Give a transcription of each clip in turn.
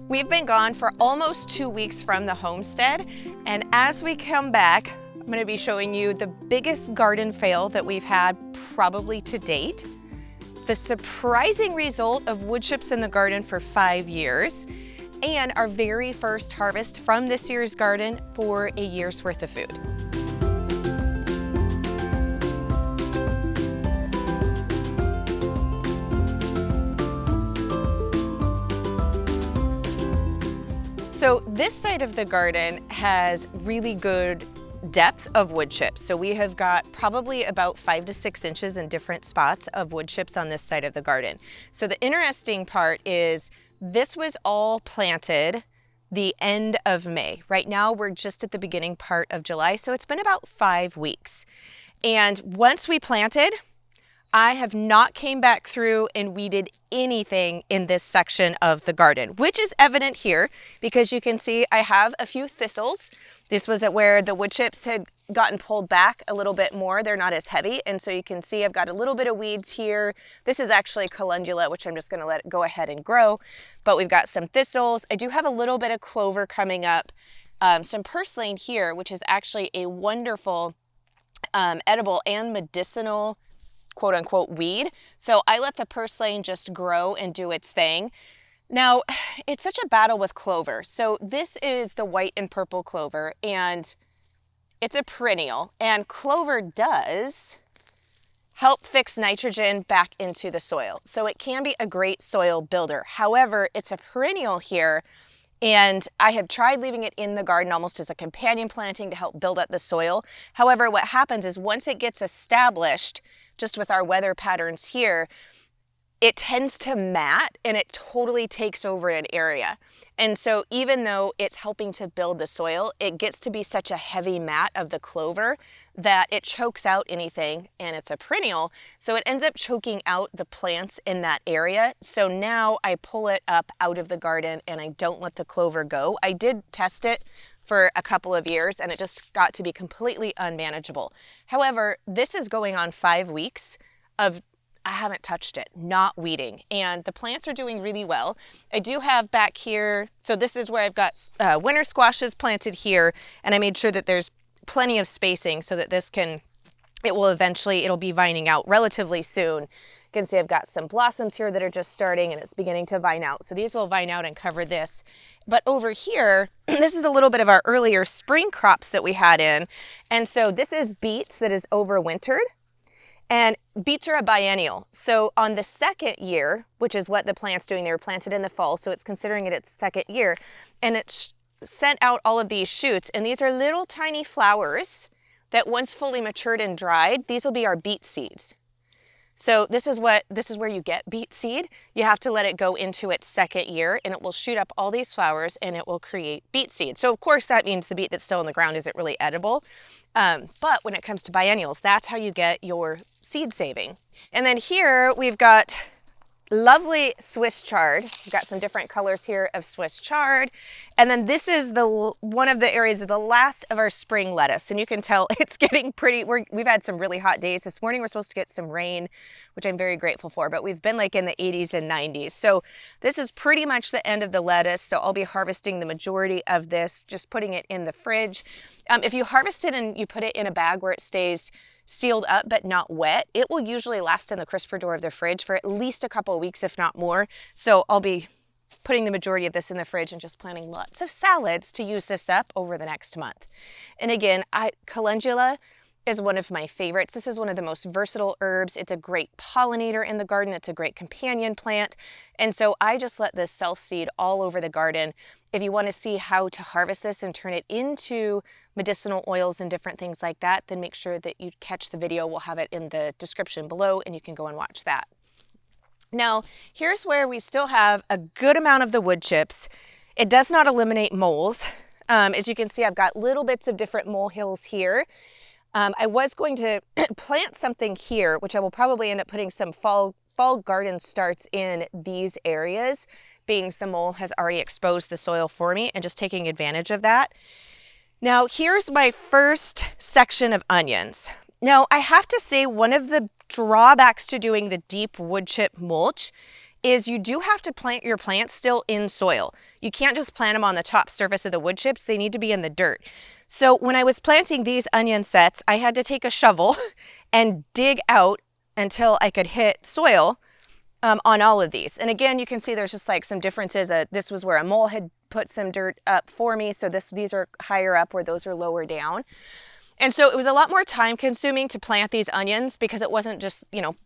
We've been gone for almost 2 weeks from the homestead, and as we come back, I'm going to be showing you the biggest garden fail that we've had probably to date, the surprising result of wood chips in the garden for 5 years, and our very first harvest from this year's garden for a year's worth of food. So this side of the garden has really good depth of wood chips. So we have got probably about 5 to 6 inches in different spots of wood chips on this side of the garden. So the interesting part is this was all planted the end of May. Right now we're just at the beginning part of July, so it's been about 5 weeks. And once we planted, I have not came back through and weeded anything in this section of the garden, which is evident here because you can see I have a few thistles. This was at where the wood chips had gotten pulled back a little bit more. They're not as heavy. And so you can see I've got a little bit of weeds here. This is actually calendula, which I'm just going to let it go ahead and grow. But we've got some thistles. I do have a little bit of clover coming up, some purslane here, which is actually a wonderful edible and medicinal quote unquote weed. So I let the purslane just grow and do its thing. Now, it's such a battle with clover. So this is the white and purple clover, and it's a perennial, and clover does help fix nitrogen back into the soil. So it can be a great soil builder. However, it's a perennial here, and I have tried leaving it in the garden almost as a companion planting to help build up the soil. However, what happens is once it gets established, just with our weather patterns here, it tends to mat and it totally takes over an area. And so even though it's helping to build the soil, it gets to be such a heavy mat of the clover that it chokes out anything, and it's a perennial. So it ends up choking out the plants in that area. So now I pull it up out of the garden and I don't let the clover go. I did test it for a couple of years and it just got to be completely unmanageable. However, this is going on 5 weeks of I haven't touched it, not weeding, and the plants are doing really well. I do have back here, so this is where I've got winter squashes planted here, and I made sure that there's plenty of spacing so that it'll be vining out relatively soon. You can see I've got some blossoms here that are just starting and it's beginning to vine out. So these will vine out and cover this. But over here, this is a little bit of our earlier spring crops that we had in. And so this is beets that is overwintered. And beets are a biennial. So on the second year, which is what the plant's doing, they were planted in the fall, so it's considering it its second year, and it's sent out all of these shoots. And these are little tiny flowers that once fully matured and dried, these will be our beet seeds. So this is where you get beet seed. You have to let it go into its second year and it will shoot up all these flowers and it will create beet seed. So of course that means the beet that's still in the ground isn't really edible. But when it comes to biennials, that's how you get your seed saving. And then here we've got lovely Swiss chard. We've got some different colors here of Swiss chard. And then this is one of the areas of the last of our spring lettuce. And you can tell it's getting pretty, we've had some really hot days. This morning we're supposed to get some rain, which I'm very grateful for, but we've been like in the 80s and 90s. So this is pretty much the end of the lettuce. So I'll be harvesting the majority of this, just putting it in the fridge. If you harvest it and you put it in a bag where it stays sealed up but not wet, it will usually last in the crisper door of the fridge for at least a couple of weeks, if not more. So I'll be putting the majority of this in the fridge and just planning lots of salads to use this up over the next month. And again, calendula is one of my favorites. This is one of the most versatile herbs. It's a great pollinator in the garden. It's a great companion plant. And so I just let this self-seed all over the garden. If you want to see how to harvest this and turn it into medicinal oils and different things like that, then make sure that you catch the video. We'll have it in the description below and you can go and watch that. Now, here's where we still have a good amount of the wood chips. It does not eliminate moles. As you can see, I've got little bits of different mole hills here. I was going to plant something here, which I will probably end up putting some fall garden starts in these areas, being the mole has already exposed the soil for me and just taking advantage of that. Now, here's my first section of onions. Now, I have to say one of the drawbacks to doing the deep wood chip mulch is you do have to plant your plants still in soil. You can't just plant them on the top surface of the wood chips. They need to be in the dirt. So when I was planting these onion sets, I had to take a shovel and dig out until I could hit soil on all of these. And again, you can see there's just like some differences. This was where a mole had put some dirt up for me. So these are higher up where those are lower down. And so it was a lot more time consuming to plant these onions because it wasn't just, you know,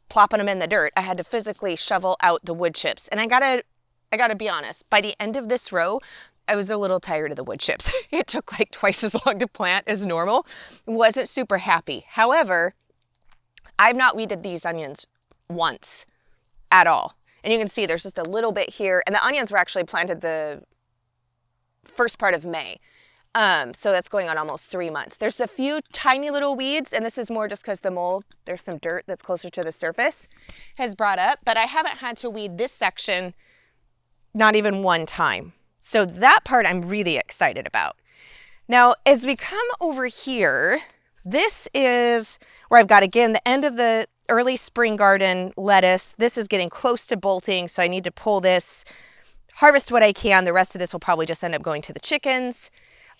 plopping them in the dirt. I had to physically shovel out the wood chips. And I gotta be honest, by the end of this row, I was a little tired of the wood chips. It took like twice as long to plant as normal. Wasn't super happy. However, I've not weeded these onions once at all. And you can see there's just a little bit here. And the onions were actually planted the first part of May. So that's going on almost 3 months. There's a few tiny little weeds, and this is more just because the mole, there's some dirt that's closer to the surface, has brought up, but I haven't had to weed this section not even one time. So that part I'm really excited about. Now, as we come over here, this is where I've got, again, the end of the early spring garden lettuce. This is getting close to bolting, so I need to pull this, harvest what I can. The rest of this will probably just end up going to the chickens.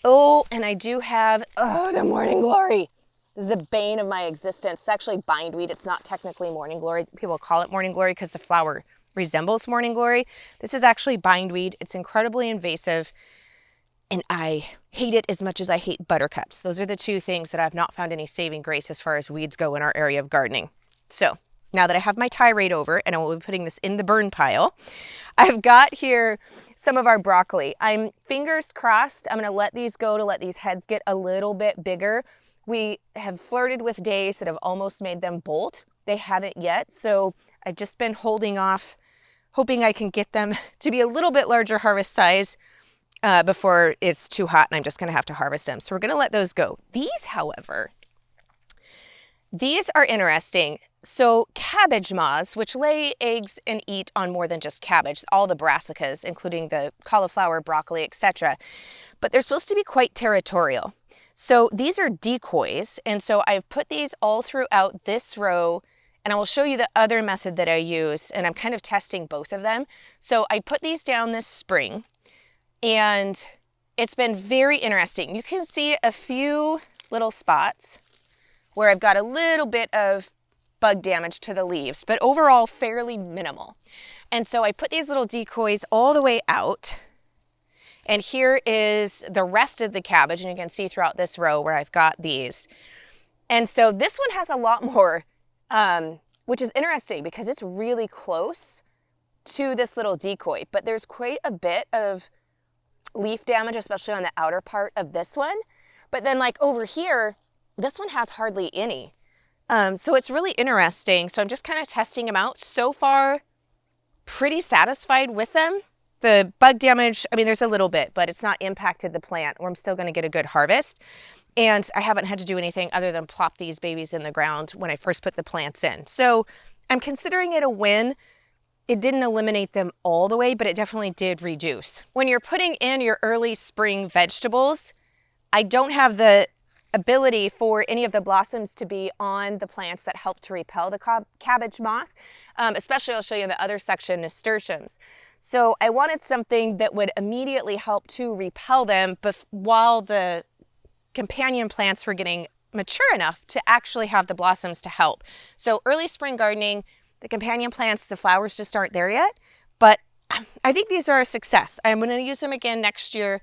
Oh, and I do have, the morning glory. This is the bane of my existence. It's actually bindweed. It's not technically morning glory. People call it morning glory because the flower resembles morning glory. This is actually bindweed. It's incredibly invasive, and I hate it as much as I hate buttercups. Those are the two things that I've not found any saving grace as far as weeds go in our area of gardening. So now that I have my tirade over, and I will be putting this in the burn pile, I've got here some of our broccoli. I'm fingers crossed. I'm going to let these go to let these heads get a little bit bigger. We have flirted with days that have almost made them bolt. They haven't yet, so I've just been holding off, hoping I can get them to be a little bit larger harvest size before it's too hot and I'm just going to have to harvest them. So we're going to let those go. These, however, these are interesting. So cabbage moths, which lay eggs and eat on more than just cabbage, all the brassicas, including the cauliflower, broccoli, etc. But they're supposed to be quite territorial. So these are decoys. And so I've put these all throughout this row, and I will show you the other method that I use. And I'm kind of testing both of them. So I put these down this spring, and it's been very interesting. You can see a few little spots where I've got a little bit of bug damage to the leaves, but overall fairly minimal. And so I put these little decoys all the way out, and here is the rest of the cabbage, and you can see throughout this row where I've got these. And so this one has a lot more, which is interesting because it's really close to this little decoy, but there's quite a bit of leaf damage, especially on the outer part of this one. But then like over here, this one has hardly any. So it's really interesting. So I'm just kind of testing them out. So far, pretty satisfied with them. The bug damage, I mean, there's a little bit, but it's not impacted the plant, or I'm still going to get a good harvest. And I haven't had to do anything other than plop these babies in the ground when I first put the plants in. So I'm considering it a win. It didn't eliminate them all the way, but it definitely did reduce. When you're putting in your early spring vegetables, I don't have the ability for any of the blossoms to be on the plants that help to repel the cabbage moth, especially I'll show you in the other section, nasturtiums. So I wanted something that would immediately help to repel them while the companion plants were getting mature enough to actually have the blossoms to help. So early spring gardening, the companion plants, the flowers just aren't there yet, but I think these are a success. I'm going to use them again next year.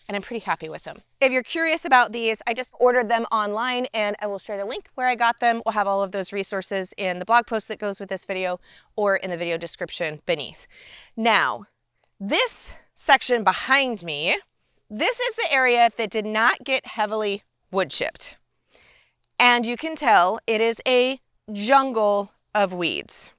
And I'm pretty happy with them. If you're curious about these, I just ordered them online, and I will share the link where I got them. We'll have all of those resources in the blog post that goes with this video or in the video description beneath. Now, this section behind me, this is the area that did not get heavily wood chipped. And you can tell it is a jungle of weeds.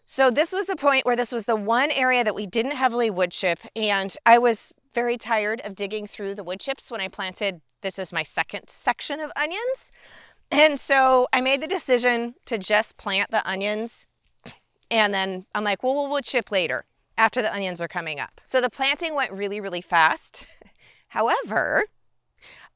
So this was the point where this was the one area that we didn't heavily wood chip, and I was very tired of digging through the wood chips when I planted, this is my second section of onions. And so I made the decision to just plant the onions, and then I'm like, well, we'll wood chip later after the onions are coming up. So the planting went really, really fast. However,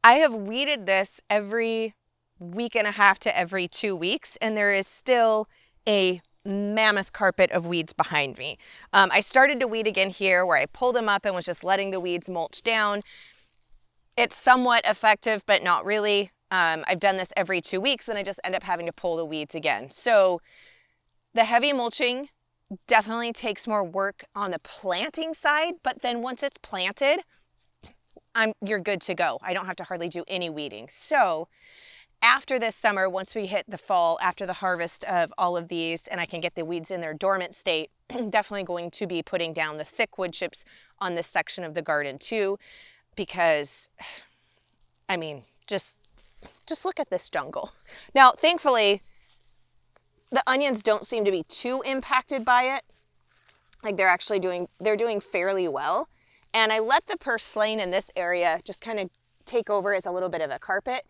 I have weeded this every week and a half to every 2 weeks, and there is still a mammoth carpet of weeds behind me. I started to weed again here where I pulled them up and was just letting the weeds mulch down. It's somewhat effective, but not really. I've done this every 2 weeks, then I just end up having to pull the weeds again. So the heavy mulching definitely takes more work on the planting side, but then once it's planted, you're good to go. I don't have to hardly do any weeding. So after this summer, once we hit the fall, after the harvest of all of these, and I can get the weeds in their dormant state, I'm definitely going to be putting down the thick wood chips on this section of the garden too, because, I mean, just look at this jungle. Now, thankfully, the onions don't seem to be too impacted by it. Like they're doing fairly well. And I let the purslane in this area just kind of take over as a little bit of a carpet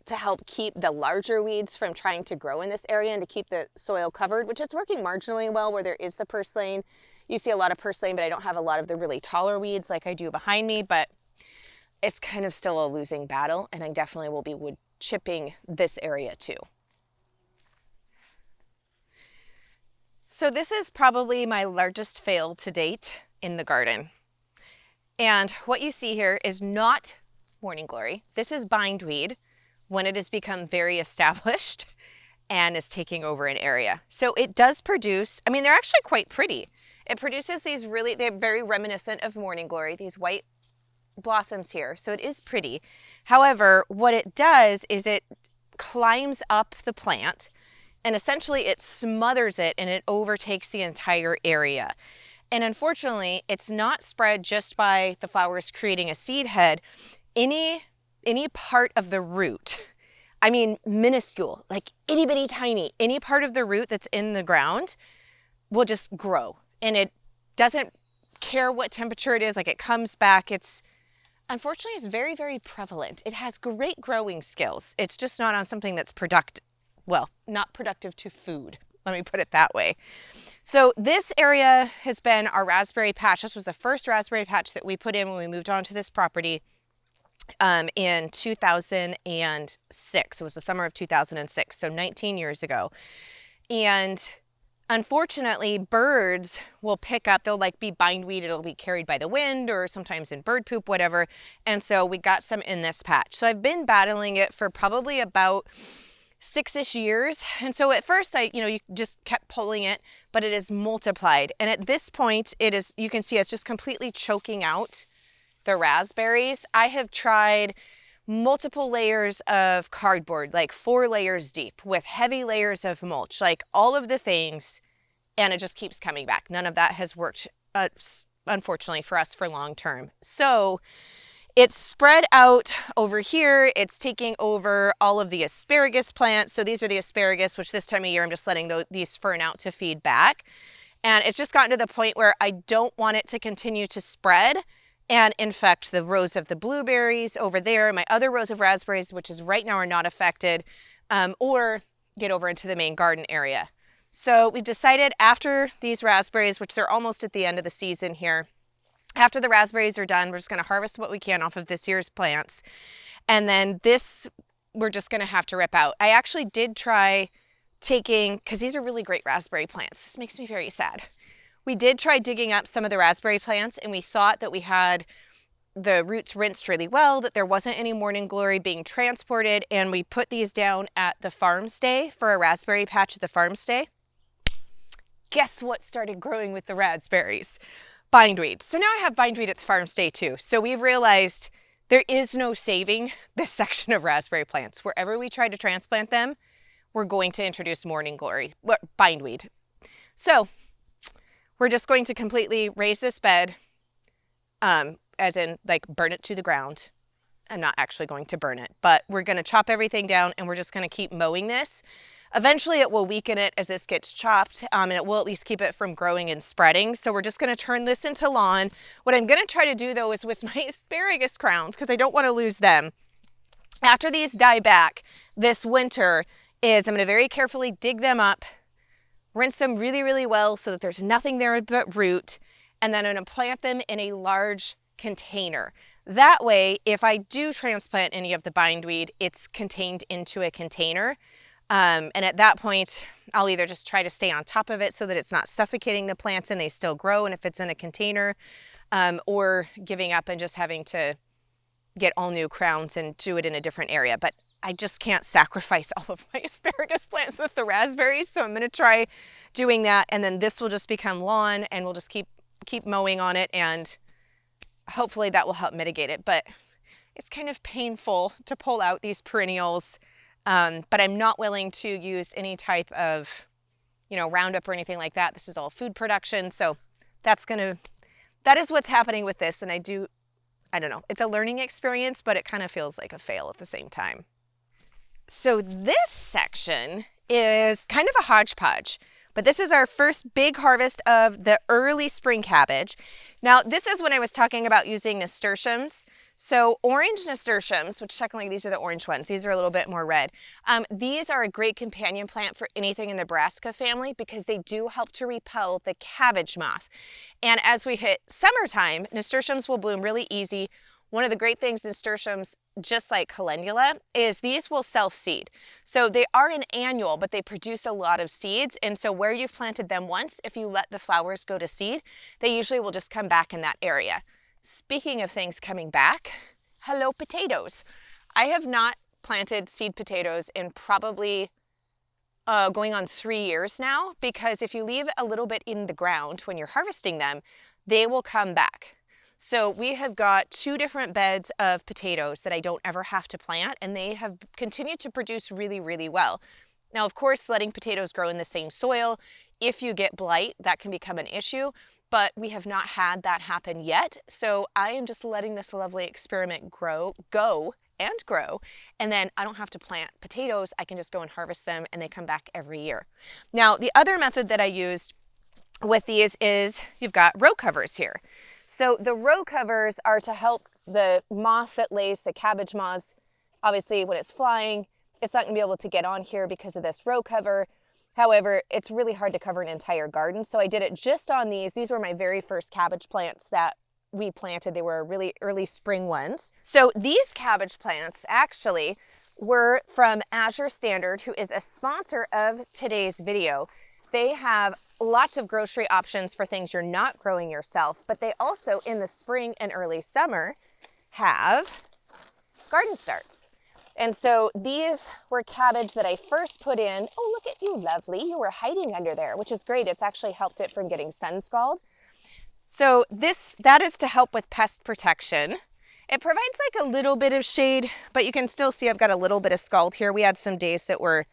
to help keep the larger weeds from trying to grow in this area and to keep the soil covered, which is working marginally well where there is the purslane. You see a lot of purslane, but I don't have a lot of the really taller weeds like I do behind me, but it's kind of still a losing battle, and I definitely will be wood chipping this area too. So this is probably my largest fail to date in the garden. And what you see here is not morning glory. This is bindweed when it has become very established and is taking over an area. So it does produce, I mean, they're actually quite pretty. It produces these they're very reminiscent of morning glory, these white blossoms here. So it is pretty. However, what it does is it climbs up the plant and essentially it smothers it and it overtakes the entire area. And unfortunately, it's not spread just by the flowers creating a seed head. Any part of the root, I mean, minuscule, like itty bitty tiny, any part of the root that's in the ground will just grow. And it doesn't care what temperature it is, like it comes back. Unfortunately, it's very, very prevalent. It has great growing skills. It's just not on something that's not productive to food. Let me put it that way. So this area has been our raspberry patch. This was the first raspberry patch that we put in when we moved on to this property in 2006. It was the summer of 2006, so 19 years ago. And unfortunately, birds will pick up, they'll like be bindweed, it'll be carried by the wind or sometimes in bird poop, whatever. And so we got some in this patch. So I've been battling it for probably about 6-ish years. And so at first you just kept pulling it, but it has multiplied. And at this point you can see it's just completely choking out the raspberries. I have tried multiple layers of cardboard, like 4 layers deep with heavy layers of mulch, like all of the things. And it just keeps coming back. None of that has worked, unfortunately for us, for long term. So it's spread out over here. It's taking over all of the asparagus plants. So these are the asparagus, which this time of year I'm just letting these fern out to feed back. And it's just gotten to the point where I don't want it to continue to spread and infect the rows of the blueberries over there, my other rows of raspberries, which is right now are not affected, or get over into the main garden area. So we've decided after these raspberries, which they're almost at the end of the season here, after the raspberries are done, we're just going to harvest what we can off of this year's plants. And then this, we're just going to have to rip out. I actually did try because these are really great raspberry plants. This makes me very sad. We did try digging up some of the raspberry plants, and we thought that we had the roots rinsed really well, that there wasn't any morning glory being transported. And we put these down at the farm stay for a raspberry patch at the farm stay. Guess what started growing with the raspberries? Bindweed. So now I have bindweed at the farm stay too. So we've realized there is no saving this section of raspberry plants. Wherever we try to transplant them, we're going to introduce morning glory, bindweed. So we're just going to completely raise this bed, as in like burn it to the ground. I'm not actually going to burn it, but we're going to chop everything down and we're just going to keep mowing this. Eventually it will weaken it as this gets chopped, and it will at least keep it from growing and spreading. So we're just going to turn this into lawn. What I'm going to try to do though is with my asparagus crowns, because I don't want to lose them. After these die back this winter I'm going to very carefully dig them up, rinse them really, really well so that there's nothing there but root, and then I'm going to plant them in a large container. That way, if I do transplant any of the bindweed, it's contained into a container. And at that point, I'll either just try to stay on top of it so that it's not suffocating the plants and they still grow, and if it's in a container, or giving up and just having to get all new crowns and do it in a different area. But I just can't sacrifice all of my asparagus plants with the raspberries, so I'm going to try doing that, and then this will just become lawn, and we'll just keep mowing on it, and hopefully that will help mitigate it. But it's kind of painful to pull out these perennials, but I'm not willing to use any type of, Roundup or anything like that. This is all food production, so that is what's happening with this. And I don't know, it's a learning experience, but it kind of feels like a fail at the same time. So this section is kind of a hodgepodge, but this is our first big harvest of the early spring cabbage. Now, this is when I was talking about using nasturtiums. So orange nasturtiums, which technically these are the orange ones, these are a little bit more red. These are a great companion plant for anything in the brassica family because they do help to repel the cabbage moth. And as we hit summertime, nasturtiums will bloom really easy. One of the great things nasturtiums, just like calendula, is these will self-seed. So they are an annual, but they produce a lot of seeds. And so where you've planted them once, if you let the flowers go to seed, they usually will just come back in that area. Speaking of things coming back, hello potatoes. I have not planted seed potatoes in probably going on 3 years now, because if you leave a little bit in the ground when you're harvesting them, they will come back. So we have got 2 different beds of potatoes that I don't ever have to plant, and they have continued to produce really, really well. Now, of course, letting potatoes grow in the same soil, if you get blight, that can become an issue. But we have not had that happen yet. So I am just letting this lovely experiment go, and then I don't have to plant potatoes. I can just go and harvest them, and they come back every year. Now, the other method that I used with these is you've got row covers here. So the row covers are to help the moth that lays the cabbage moths. Obviously, when it's flying, it's not gonna be able to get on here because of this row cover. However, it's really hard to cover an entire garden, so I did it just on these. These were my very first cabbage plants that we planted. They were really early spring ones. So these cabbage plants actually were from Azure Standard, who is a sponsor of today's video. They have lots of grocery options for things you're not growing yourself, but they also, in the spring and early summer, have garden starts. And so these were cabbage that I first put in. Oh, look at you, lovely. You were hiding under there, which is great. It's actually helped it from getting sun scald. So that is to help with pest protection. It provides like a little bit of shade, but you can still see I've got a little bit of scald here. We had some days that were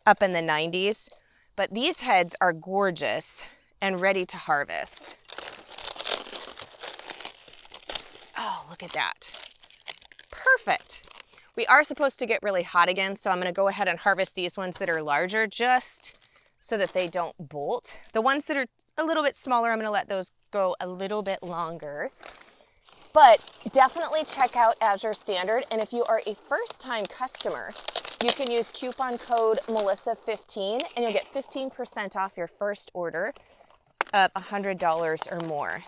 up in the 90s, but these heads are gorgeous and ready to harvest. Oh, look at that. Perfect. We are supposed to get really hot again, so I'm going to go ahead and harvest these ones that are larger just so that they don't bolt. The ones that are a little bit smaller, I'm going to let those go a little bit longer. But definitely check out Azure Standard, and if you are a first-time customer, you can use coupon code Melissa15 and you'll get 15% off your first order of $100 or more.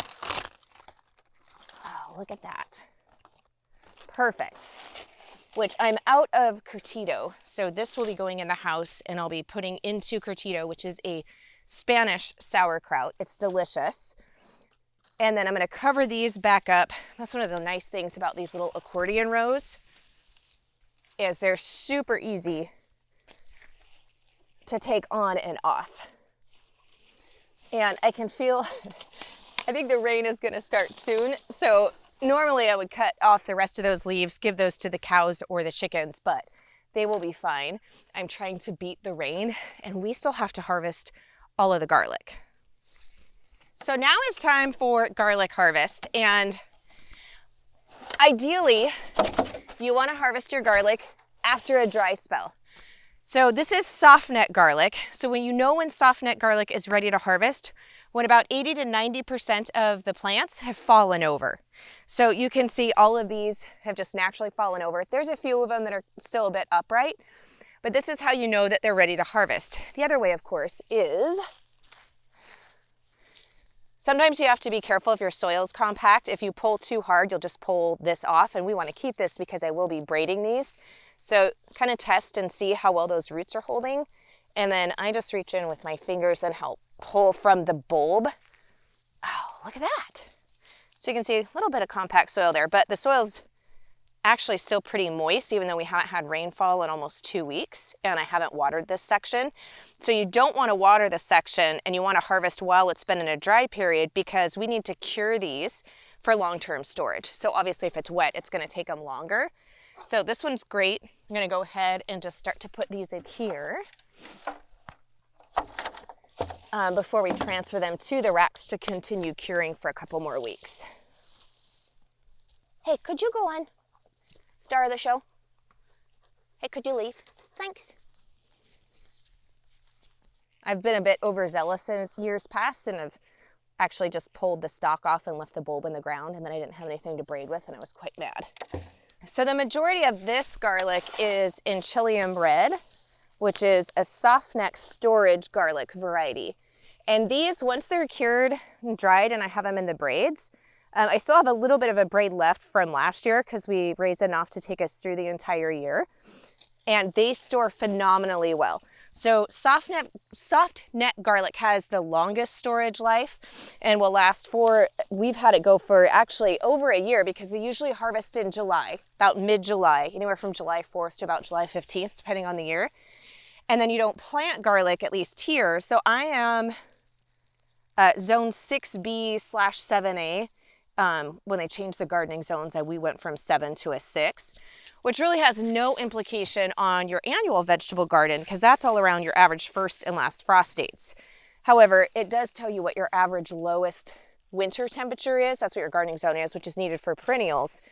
Oh, look at that. Perfect. Which I'm out of curtido, so this will be going in the house, and I'll be putting into curtido, which is a Spanish sauerkraut. It's delicious. And then I'm going to cover these back up. That's one of the nice things about these little accordion rows, is they're super easy to take on and off. And I can feel, I think the rain is going to start soon, so normally I would cut off the rest of those leaves, give those to the cows or the chickens, but they will be fine. I'm trying to beat the rain, and we still have to harvest all of the garlic. So now is time for garlic harvest, and ideally you want to harvest your garlic after a dry spell. So this is soft net garlic. So when soft net garlic is ready to harvest, when about 80 to 90% of the plants have fallen over. So you can see all of these have just naturally fallen over. There's a few of them that are still a bit upright, but this is how you know that they're ready to harvest. The other way, of course, is sometimes you have to be careful if your soil is compact. If you pull too hard, you'll just pull this off, and we want to keep this because I will be braiding these. So kind of test and see how well those roots are holding. And then I just reach in with my fingers and help pull from the bulb. Oh, look at that. So you can see a little bit of compact soil there, but the soil's actually still pretty moist, even though we haven't had rainfall in almost 2 weeks, and I haven't watered this section. So you don't want to water this section, and you want to harvest while it's been in a dry period, because we need to cure these for long-term storage. So obviously if it's wet, it's going to take them longer. So this one's great. I'm going to go ahead and just start to put these in here before we transfer them to the racks to continue curing for a couple more weeks. Hey, could you go on? Star of the show. Hey, could you leave? Thanks. I've been a bit overzealous in years past and have actually just pulled the stalk off and left the bulb in the ground, and then I didn't have anything to braid with, and I was quite mad. So the majority of this garlic is in Chilean red, which is a soft neck storage garlic variety. And these, once they're cured and dried and I have them in the braids, I still have a little bit of a braid left from last year because we raised enough to take us through the entire year. And they store phenomenally well. So soft neck garlic has the longest storage life and will last for, we've had it go for actually over a year, because they usually harvest in July, about mid-July, anywhere from July 4th to about July 15th, depending on the year. And then you don't plant garlic, at least here. So I am zone 6B/7A. When they changed the gardening zones, we went from 7 to a 6, which really has no implication on your annual vegetable garden, because that's all around your average first and last frost dates. However, it does tell you what your average lowest winter temperature is. That's what your gardening zone is, which is needed for perennials.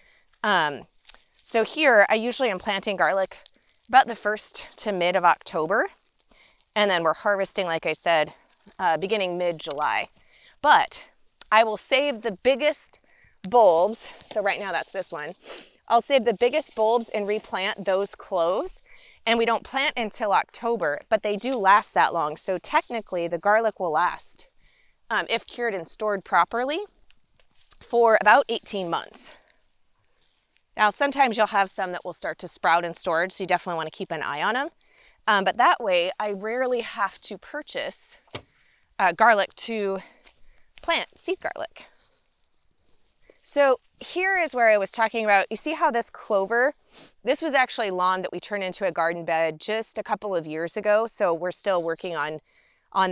So here, I usually am planting garlic about the 1st to mid of October. And then we're harvesting, like I said, beginning mid-July. But I will save the biggest bulbs. So right now that's this one. I'll save the biggest bulbs and replant those cloves. And we don't plant until October, but they do last that long. So technically the garlic will last, if cured and stored properly, for about 18 months. Now, sometimes you'll have some that will start to sprout in storage, so you definitely want to keep an eye on them. But that way, I rarely have to purchase garlic to plant seed garlic. So here is where I was talking about, you see how this clover, this was actually lawn that we turned into a garden bed just a couple of years ago. So we're still working on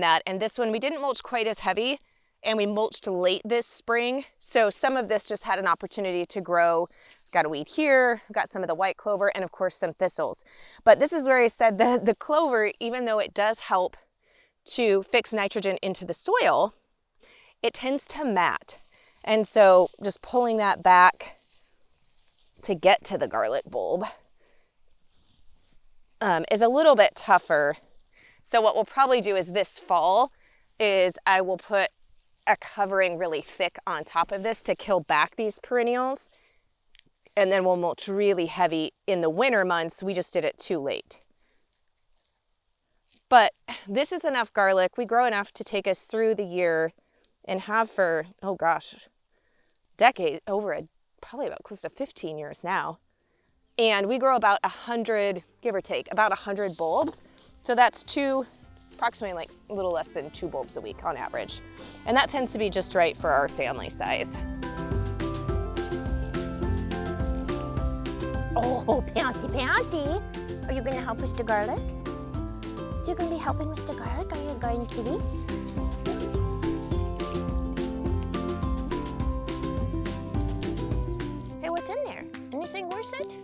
that. And this one, we didn't mulch quite as heavy, and we mulched late this spring. So some of this just had an opportunity to grow. Got a weed here, got some of the white clover, and of course some thistles. But this is where I said the clover, even though it does help to fix nitrogen into the soil, it tends to mat. And so just pulling that back to get to the garlic bulb is a little bit tougher. So what we'll probably do is this fall is I will put a covering really thick on top of this to kill back these perennials. And then we'll mulch really heavy in the winter months. We just did it too late. But this is enough garlic. We grow enough to take us through the year and have for, oh gosh, decade, probably about close to 15 years now. And we grow about 100, give or take, about 100 bulbs. So that's approximately like a little less than 2 bulbs a week on average. And that tends to be just right for our family size. Oh, Panty. Are you going to help Mr. Garlic? Are you going to be helping Mr. Garlic? Are you a garden kitty? Hey, what's in there? Anything worth it?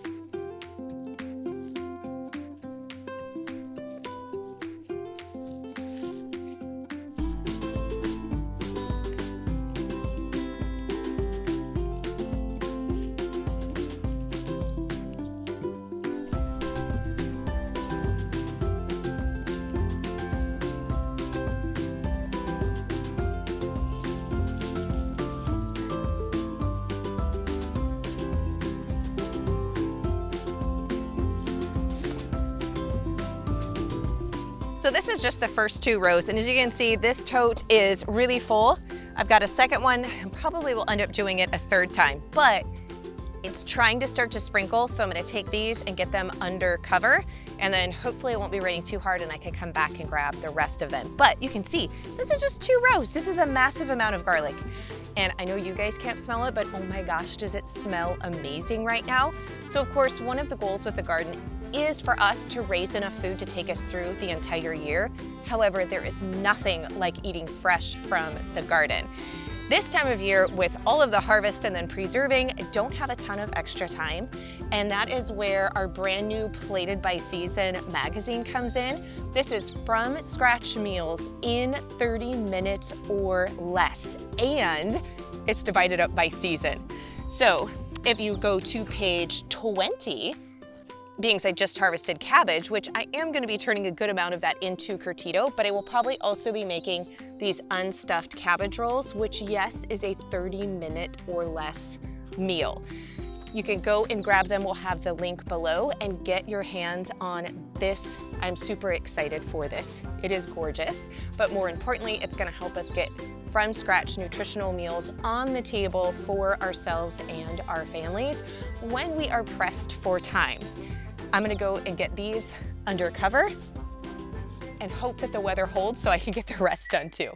So this is just the first 2 rows, and as you can see, this tote is really full. I've got a second one, and probably will end up doing it a 3rd time, but It's trying to start to sprinkle, so I'm gonna take these and get them under cover, and then hopefully it won't be raining too hard and I can come back and grab the rest of them. But you can see, this is just 2 rows. This is a massive amount of garlic. And I know you guys can't smell it, but oh my gosh, does it smell amazing right now. So of course, one of the goals with the garden is for us to raise enough food to take us through the entire year. However, there is nothing like eating fresh from the garden. This time of year, with all of the harvest and then preserving, I don't have a ton of extra time. And that is where our brand new Plated by Season magazine comes in. This is from scratch meals in 30 minutes or less. And it's divided up by season. So if you go to page 20, being I just harvested cabbage, which I am gonna be turning a good amount of that into curtido, but I will probably also be making these unstuffed cabbage rolls, which yes, is a 30-minute or less meal. You can go and grab them. We'll have the link below and get your hands on this. I'm super excited for this. It is gorgeous, but more importantly, it's gonna help us get from scratch nutritional meals on the table for ourselves and our families when we are pressed for time. I'm gonna go and get these under cover and hope that the weather holds so I can get the rest done too.